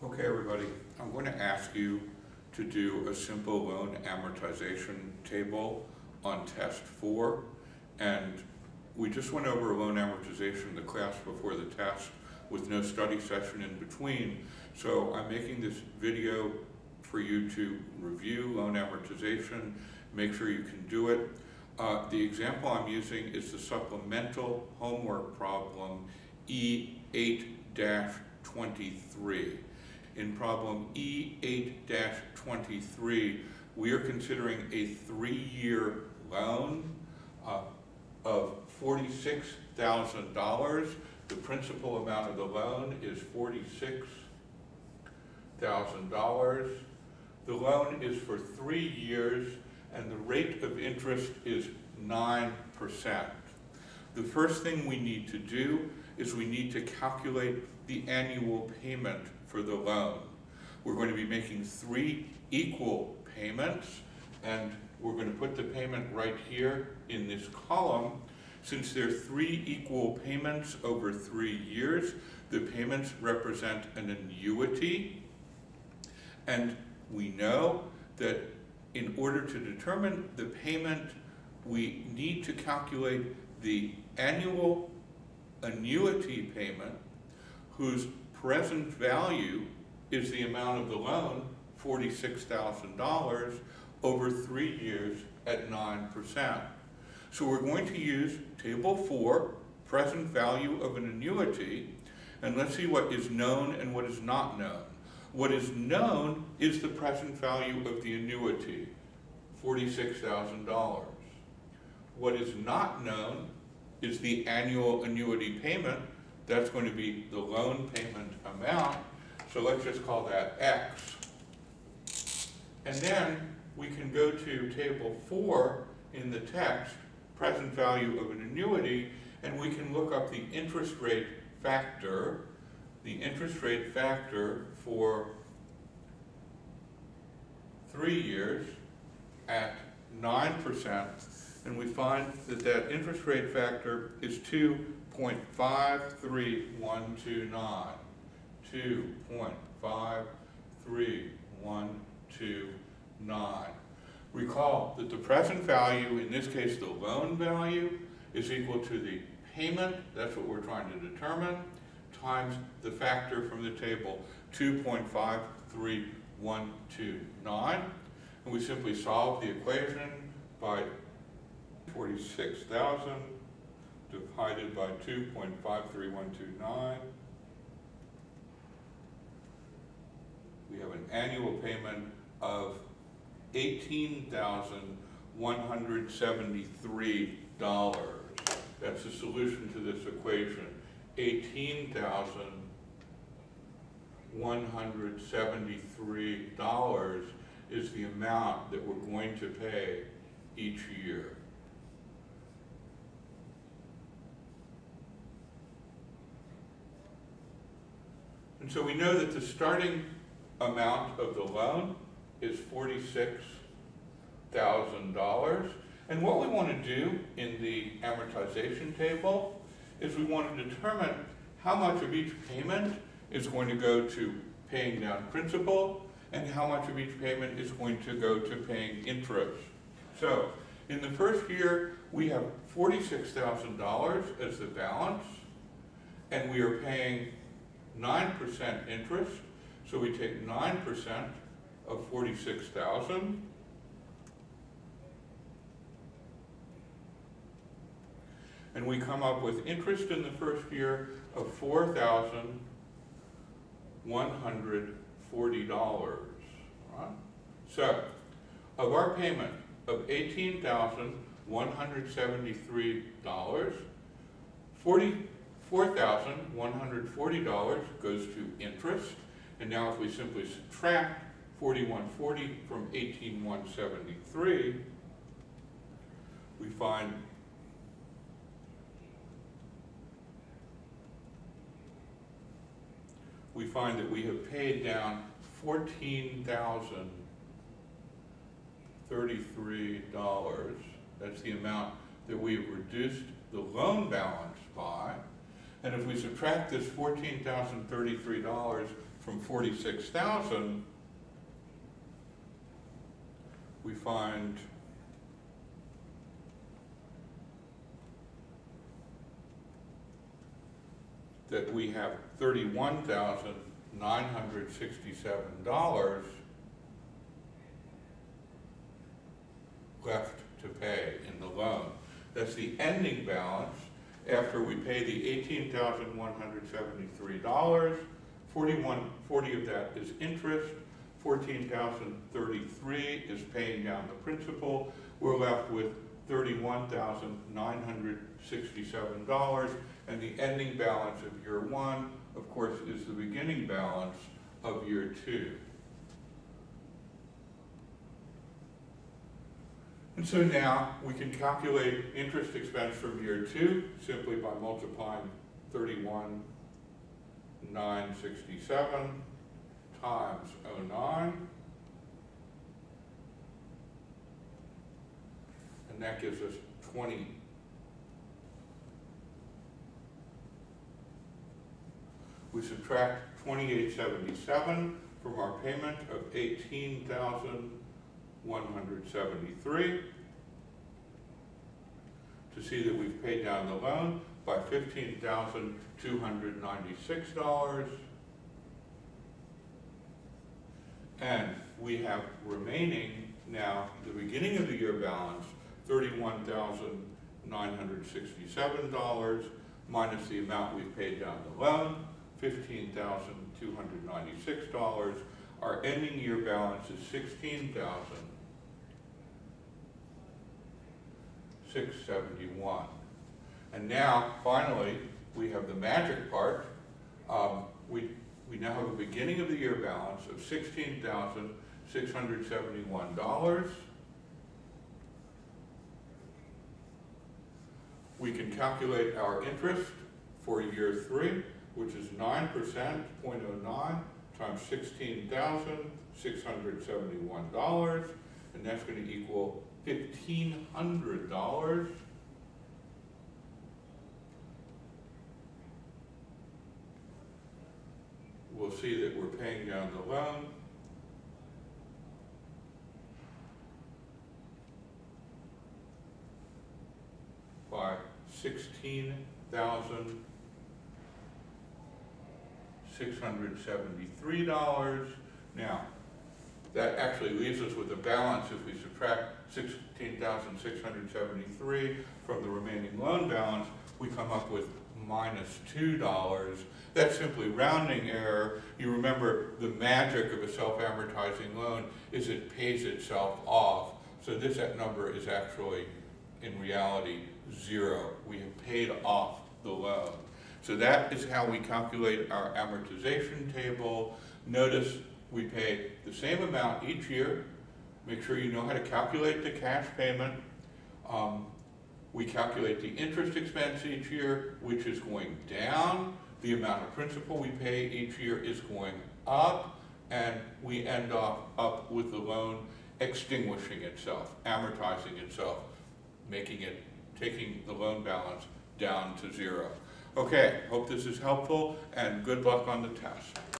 Okay, everybody, I'm going to ask you to do a simple loan amortization table on test 4. And we just went over loan amortization in the class before the test with no study session in between. So I'm making this video for you to review loan amortization, make sure you can do it. The example I'm using is the supplemental homework problem E8-23. In problem E8-23, we are considering a 3-year loan of $46,000. The principal amount of the loan is $46,000. The loan is for 3 years, and the rate of interest is 9%. The first thing we need to do is we need to calculate the annual payment for the loan. We're going to be making 3 equal payments, and we're going to put the payment right here in this column. Since there are 3 equal payments over 3 years, the payments represent an annuity, and we know that in order to determine the payment, we need to calculate the annual annuity payment, whose present value is the amount of the loan, $46,000, over 3 years at 9%. So we're going to use Table 4, present value of an annuity, and let's see what is known and what is not known. What is known is the present value of the annuity, $46,000. What is not known is the annual annuity payment. That's going to be the loan payment amount, so let's just call that X. And then we can go to Table 4 in the text, present value of an annuity, and we can look up the interest rate factor. The interest rate factor for 3 years at 9%, and we find that that interest rate factor is 2.53129. 2.53129. Recall that the present value, in this case the loan value, is equal to the payment, that's what we're trying to determine, times the factor from the table, 2.53129. And we simply solve the equation by 46,000 divided by 2.53129. We have an annual payment of $18,173. That's the solution to this equation. $18,173 is the amount that we're going to pay each year. And so we know that the starting amount of the loan is $46,000. And what we want to do in the amortization table is we want to determine how much of each payment is going to go to paying down principal and how much of each payment is going to go to paying interest. So in the first year, we have $46,000 as the balance, and we are paying 9% interest. So we take 9% of 46,000, and we come up with interest in the first year of $4,140. Right? So, of our payment of $18,173, $44,140 goes to interest. And now if we simply subtract 4140 from 18,173, we find that we have paid down $14,033. That's the amount that we have reduced the loan balance by. And if we subtract this $14,033 from 46,000, we find that we have $31,967 left to pay in the loan. That's the ending balance after we pay the $18,173. 40 of that is interest. 14,033 is paying down the principal. We're left with $31,967, and the ending balance of year one, of course, is the beginning balance of year two. And so now we can calculate interest expense from year two simply by multiplying 31,967 times 09, and that gives us 20. We subtract 2877 from our payment of 18,173 to see that we've paid down the loan by $15,296. And we have remaining now the beginning of the year balance, $31,967 minus the amount we've paid down the loan, $15,296. Our ending year balance is $16,671. And now, finally, we have the magic part. We now have a beginning of the year balance of $16,671. We can calculate our interest for year three, which is 9%, 0.09, times $16,671, and that's going to equal $1,500. We'll see that we're paying down the loan. By $16,673. Now, that actually leaves us with a balance if we subtract $16,673 from the remaining loan balance, we come up with minus $2. That's simply rounding error. You remember the magic of a self-amortizing loan is it pays itself off. So this number is actually, in reality, 0. We have paid off the loan. So that is how we calculate our amortization table. Notice we pay the same amount each year. Make sure you know how to calculate the cash payment. We calculate the interest expense each year, which is going down. The amount of principal we pay each year is going up, and we end up with the loan extinguishing itself, amortizing itself, taking the loan balance down to 0. Okay, hope this is helpful, and good luck on the test.